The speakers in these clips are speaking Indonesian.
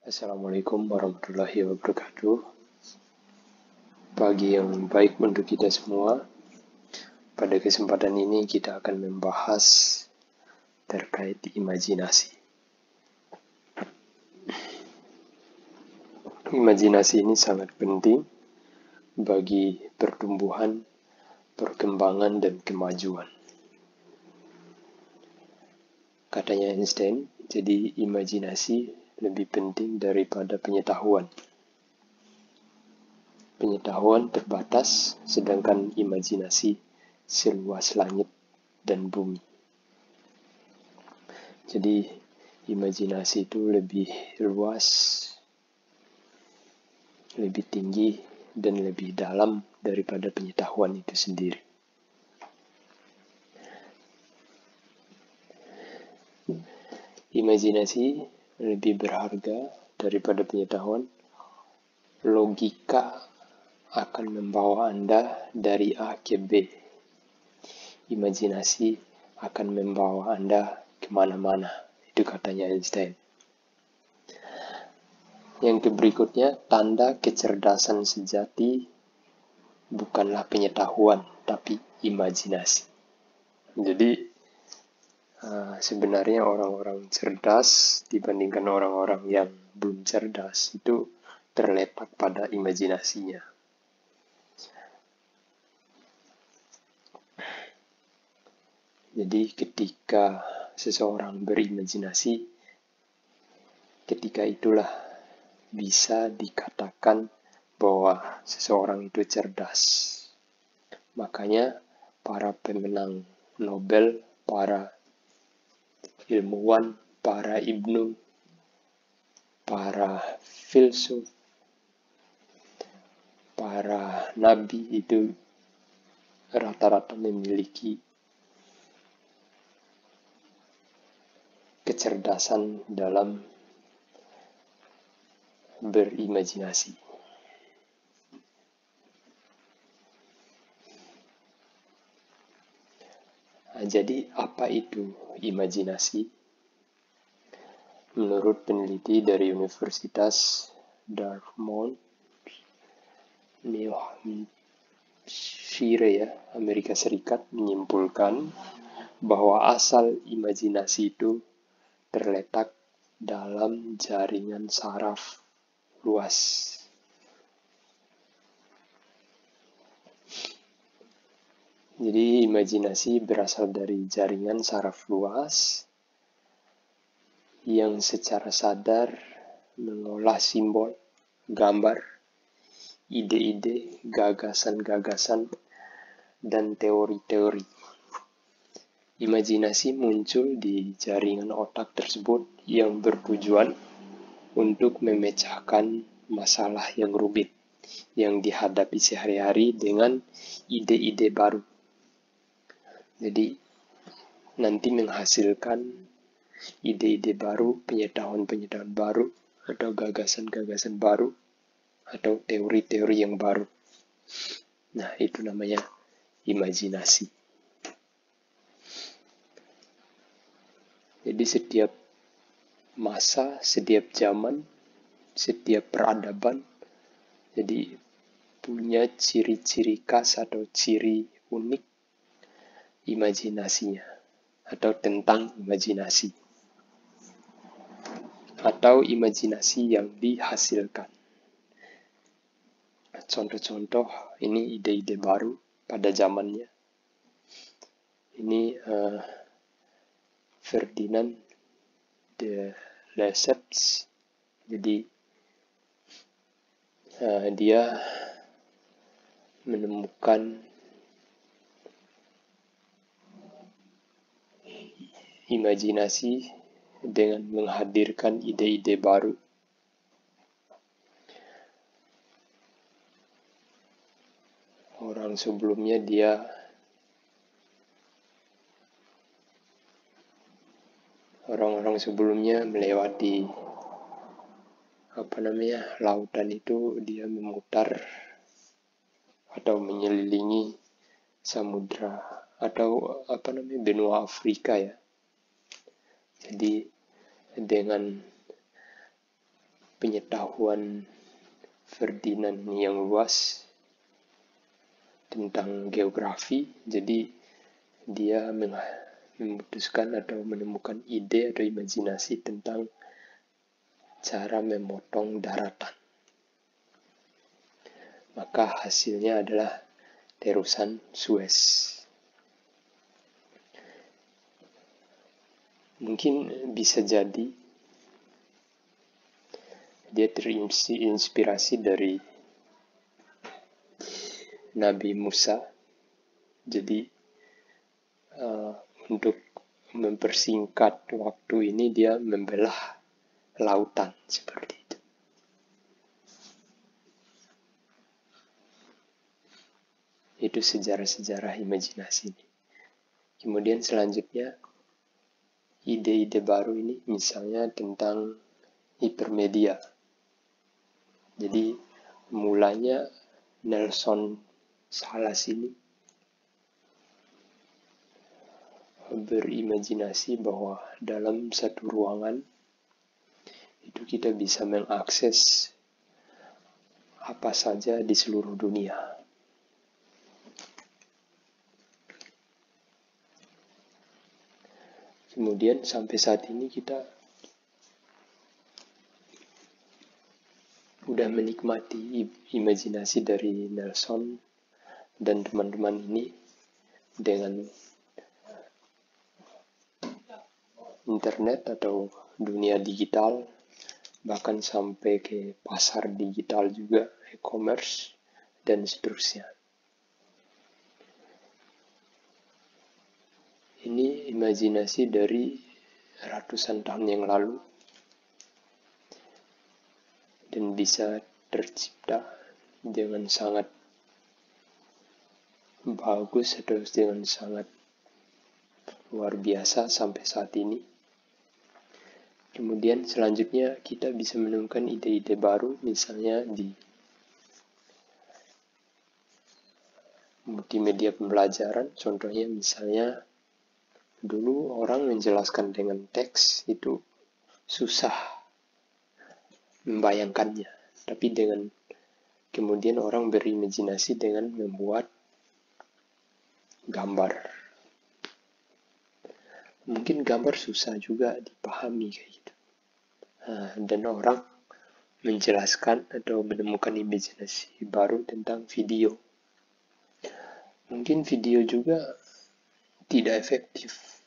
Assalamualaikum warahmatullahi wabarakatuh. Pagi yang baik untuk kita semua. Pada kesempatan ini kita akan membahas terkait imajinasi. Imajinasi ini sangat penting bagi pertumbuhan, perkembangan, dan kemajuan. Katanya Einstein, jadi imajinasi lebih penting daripada pengetahuan. Pengetahuan terbatas, sedangkan imajinasi seluas langit dan bumi. Jadi, imajinasi itu lebih luas, lebih tinggi, dan lebih dalam daripada pengetahuan itu sendiri. Imajinasi lebih berharga daripada pengetahuan. Logika akan membawa Anda dari A ke B. Imajinasi akan membawa Anda kemana-mana. Itu katanya Einstein. Yang berikutnya, tanda kecerdasan sejati bukanlah pengetahuan, tapi imajinasi. Jadi, sebenarnya orang-orang cerdas dibandingkan orang-orang yang belum cerdas itu terletak pada imajinasinya. Jadi ketika seseorang berimajinasi, ketika itulah bisa dikatakan bahwa seseorang itu cerdas. Makanya para pemenang Nobel, para ilmuwan, para ibnu, para filsuf, para nabi itu rata-rata memiliki kecerdasan dalam berimajinasi. Jadi apa itu imajinasi? Menurut peneliti dari Universitas Dartmouth, New Hampshire, Amerika Serikat, menyimpulkan bahwa asal imajinasi itu terletak dalam jaringan saraf luas. Jadi imajinasi berasal dari jaringan saraf luas yang secara sadar mengolah simbol, gambar, ide-ide, gagasan-gagasan, dan teori-teori. Imajinasi muncul di jaringan otak tersebut yang bertujuan untuk memecahkan masalah yang rumit yang dihadapi sehari-hari dengan ide-ide baru. Jadi, nanti menghasilkan ide-ide baru, pengetahuan-pengetahuan baru, atau gagasan-gagasan baru, atau teori-teori yang baru. Nah, itu namanya imajinasi. Jadi setiap masa, setiap zaman, setiap peradaban, jadi punya ciri-ciri khas atau ciri unik imajinasinya, atau tentang imajinasi, atau imajinasi yang dihasilkan. Contoh-contoh ini ide-ide baru pada zamannya. Ini Ferdinand de Lesseps. Jadi dia menemukan imajinasi dengan menghadirkan ide-ide baru. Orang-orang sebelumnya melewati lautan itu, dia memutar atau menyelilingi samudra atau benua Afrika ya. Jadi dengan pengetahuan Ferdinand yang luas tentang geografi. Jadi dia memutuskan atau menemukan ide atau imajinasi tentang cara memotong daratan. Maka hasilnya adalah terusan Suez. Mungkin bisa jadi dia terinspirasi dari Nabi Musa. Jadi untuk mempersingkat waktu ini dia membelah lautan seperti itu. Itu sejarah-sejarah imajinasi ini. Kemudian selanjutnya ide-ide baru ini misalnya tentang hipermedia. Jadi mulanya Nelson Salas ini berimajinasi bahwa dalam satu ruangan itu kita bisa mengakses apa saja di seluruh dunia. Kemudian sampai saat ini kita udah menikmati imajinasi dari Nelson dan teman-teman ini dengan internet atau dunia digital, bahkan sampai ke pasar digital juga, e-commerce, dan seterusnya. Ini imajinasi dari ratusan tahun yang lalu dan bisa tercipta dengan sangat bagus atau dengan sangat luar biasa sampai saat ini. Kemudian selanjutnya kita bisa menemukan ide-ide baru misalnya di multimedia pembelajaran. Contohnya misalnya dulu orang menjelaskan dengan teks itu susah membayangkannya. Tapi dengan kemudian orang berimajinasi dengan membuat gambar. Mungkin gambar susah juga dipahami kayak gitu. Dan orang menjelaskan atau menemukan imajinasi baru tentang video. Mungkin video juga tidak efektif.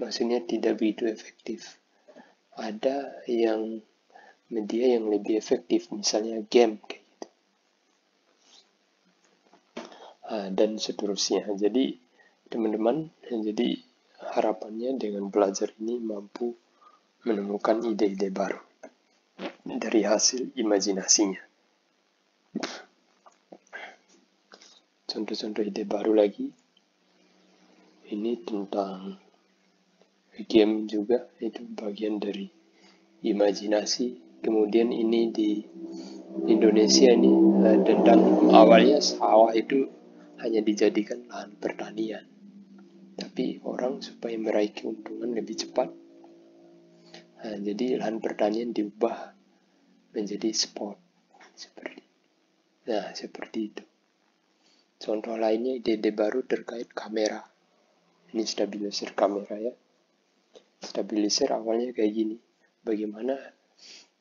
Maksudnya tidak begitu efektif. Ada yang media yang lebih efektif, misalnya game kayak gitu. Dan seterusnya. Jadi teman-teman, jadi harapannya dengan belajar ini mampu menemukan ide-ide baru dari hasil imajinasinya. Contoh-contoh ide baru lagi, ini tentang game juga, itu bagian dari imajinasi. Kemudian ini di Indonesia ini tentang awalnya sawah itu hanya dijadikan lahan pertanian. Tapi orang supaya meraih keuntungan lebih cepat, jadi lahan pertanian diubah menjadi sport. Seperti itu. Contoh lainnya ide-ide baru terkait kamera. Ini stabilizer kamera ya. Stabilizer awalnya kayak gini. Bagaimana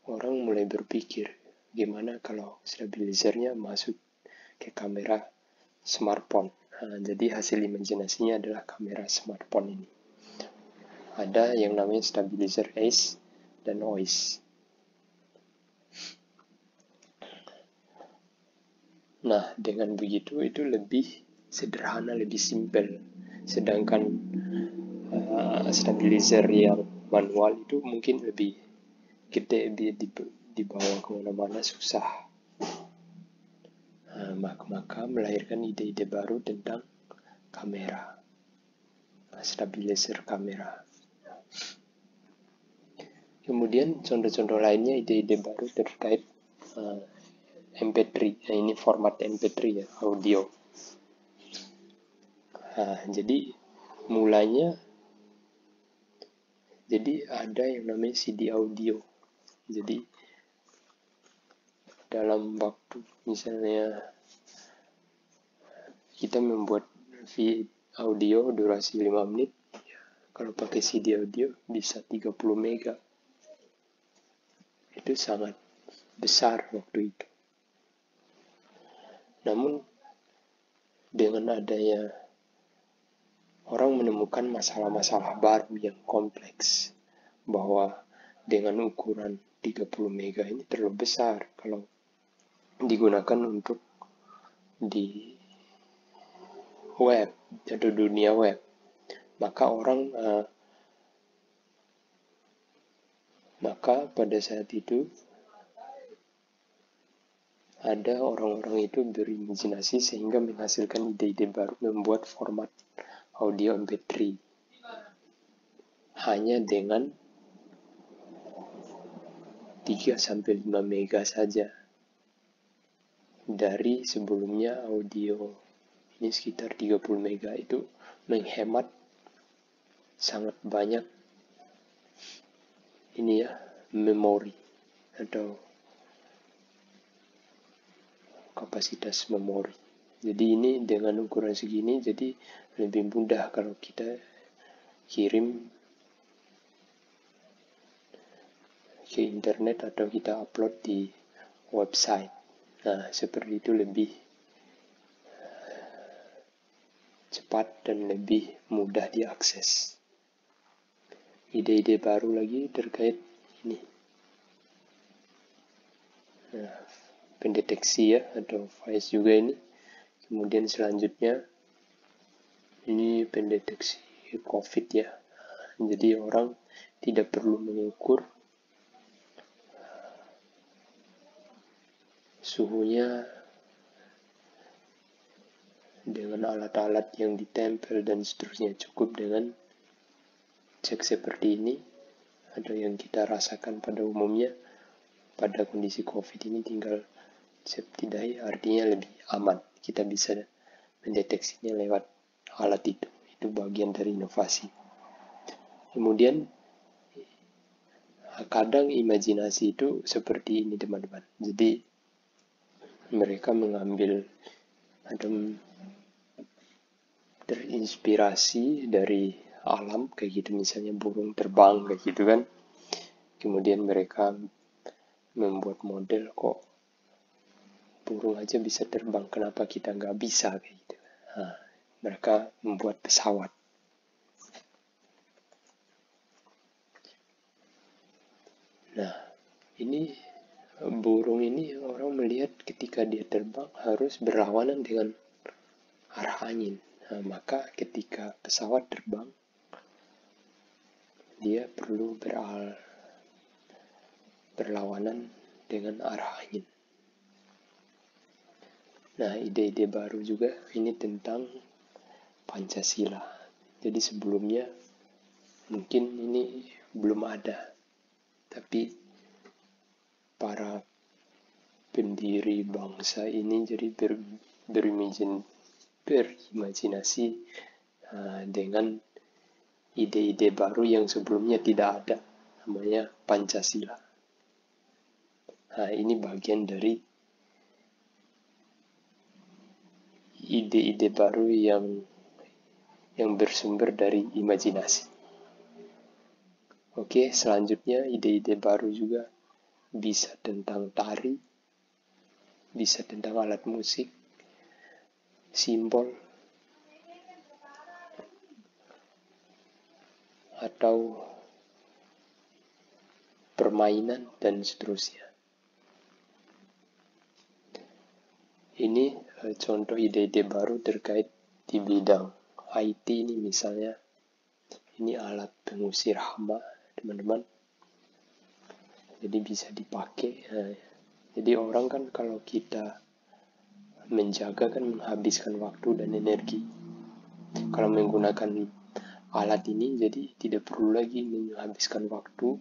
orang mulai berpikir, gimana kalau stabilizernya masuk ke kamera smartphone. Jadi hasil imajinasinya adalah kamera smartphone ini. Ada yang namanya stabilizer Ace dan OIS. Nah, dengan begitu itu lebih sederhana, lebih simpel. Sedangkan stabilizer yang manual itu mungkin lebih gede, dibawa kemana-mana susah. Maka melahirkan ide-ide baru tentang kamera, stabilizer kamera. Kemudian contoh-contoh lainnya ide-ide baru terkait MP3. Ini format MP3 ya, audio. Jadi mulanya ada yang namanya CD audio. Jadi dalam waktu, misalnya kita membuat audio durasi 5 menit, kalau pakai CD audio bisa 30 mega. Itu sangat besar waktu itu. Namun dengan adanya orang menemukan masalah-masalah baru yang kompleks, bahwa dengan ukuran 30 mega ini terlalu besar kalau digunakan untuk di web atau dunia web. Maka pada saat itu ada orang-orang itu berimajinasi sehingga menghasilkan ide-ide baru membuat format audio MP3 hanya dengan 3-5 mega saja. Dari sebelumnya audio ini sekitar 30 mega, itu menghemat sangat banyak memori atau kapasitas memori. Jadi ini dengan ukuran segini jadi lebih mudah kalau kita kirim ke internet atau kita upload di website. Nah, seperti itu lebih cepat dan lebih mudah diakses. Ide-ide baru lagi terkait ini. Nah, pendeteksi atau voice juga ini. Kemudian selanjutnya ini pendeteksi COVID ya. Jadi orang tidak perlu mengukur suhunya dengan alat-alat yang ditempel dan seterusnya, cukup dengan cek seperti ini atau yang kita rasakan pada umumnya pada kondisi COVID ini, tinggal setidaknya artinya lebih aman. Kita bisa mendeteksinya lewat alat itu. Itu bagian dari inovasi. Kemudian kadang imajinasi itu seperti ini teman-teman. Jadi mereka mengambil atau terinspirasi dari alam kayak gitu, misalnya burung terbang kayak gitu kan. Kemudian mereka membuat model, kok burung aja bisa terbang, kenapa kita nggak bisa kayak gitu. Nah, mereka membuat pesawat. Nah, ini burung ini orang melihat ketika dia terbang harus berlawanan dengan arah angin. Nah, maka ketika pesawat terbang, dia perlu berlawanan dengan arah angin. Nah, ide-ide baru juga ini tentang Pancasila. Jadi sebelumnya mungkin ini belum ada, tapi para pendiri bangsa ini jadi berimajinasi dengan ide-ide baru yang sebelumnya tidak ada, namanya Pancasila. Nah, ini bagian dari ide-ide baru yang bersumber dari imajinasi. Oke, selanjutnya ide-ide baru juga bisa tentang tari, bisa tentang alat musik, simbol, atau permainan, dan seterusnya. Ini contoh ide-ide baru terkait di bidang IT ini, misalnya ini alat pengusir hama teman-teman. Jadi bisa dipakai. Jadi orang kan kalau kita menjaga kan menghabiskan waktu dan energi. Kalau menggunakan alat ini jadi tidak perlu lagi menghabiskan waktu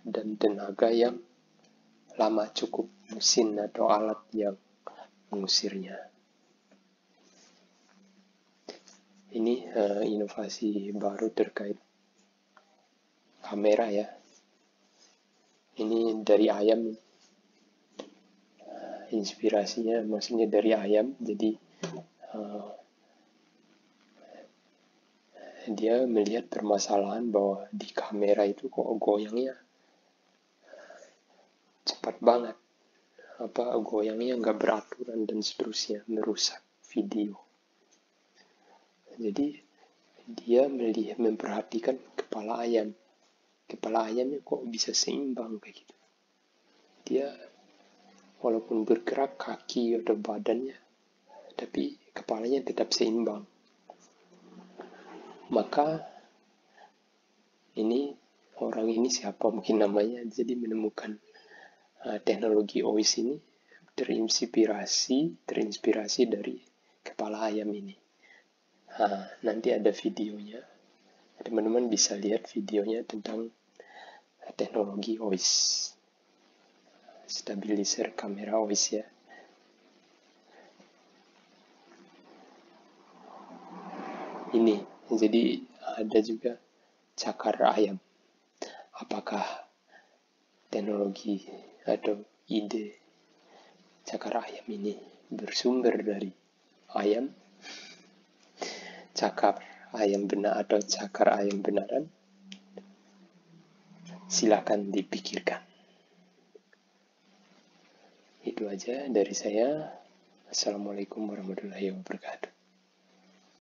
dan tenaga yang lama, cukup mesin atau alat yang mengusirnya. Ini inovasi baru terkait kamera ya. Ini dari ayam, inspirasinya maksudnya dari ayam. Jadi dia melihat permasalahan bahwa di kamera itu kok goyangnya cepat banget, goyangnya nggak beraturan dan seterusnya, merusak video. Jadi dia memperhatikan kepala ayamnya kok bisa seimbang kayak gitu. Dia walaupun bergerak kaki atau badannya, tapi kepalanya tetap seimbang. Maka orang ini siapa mungkin namanya, jadi menemukan teknologi OIS ini terinspirasi dari kepala ayam ini. Nanti ada videonya, teman-teman bisa lihat videonya tentang teknologi OIS, stabilizer kamera OIS ya. Ini jadi ada juga cakar ayam. Apakah teknologi atau ide cakar ayam ini bersumber dari ayam, cakar ayam benar atau cakar ayam benaran? Silakan dipikirkan. Itu aja dari saya. Assalamualaikum warahmatullahi wabarakatuh.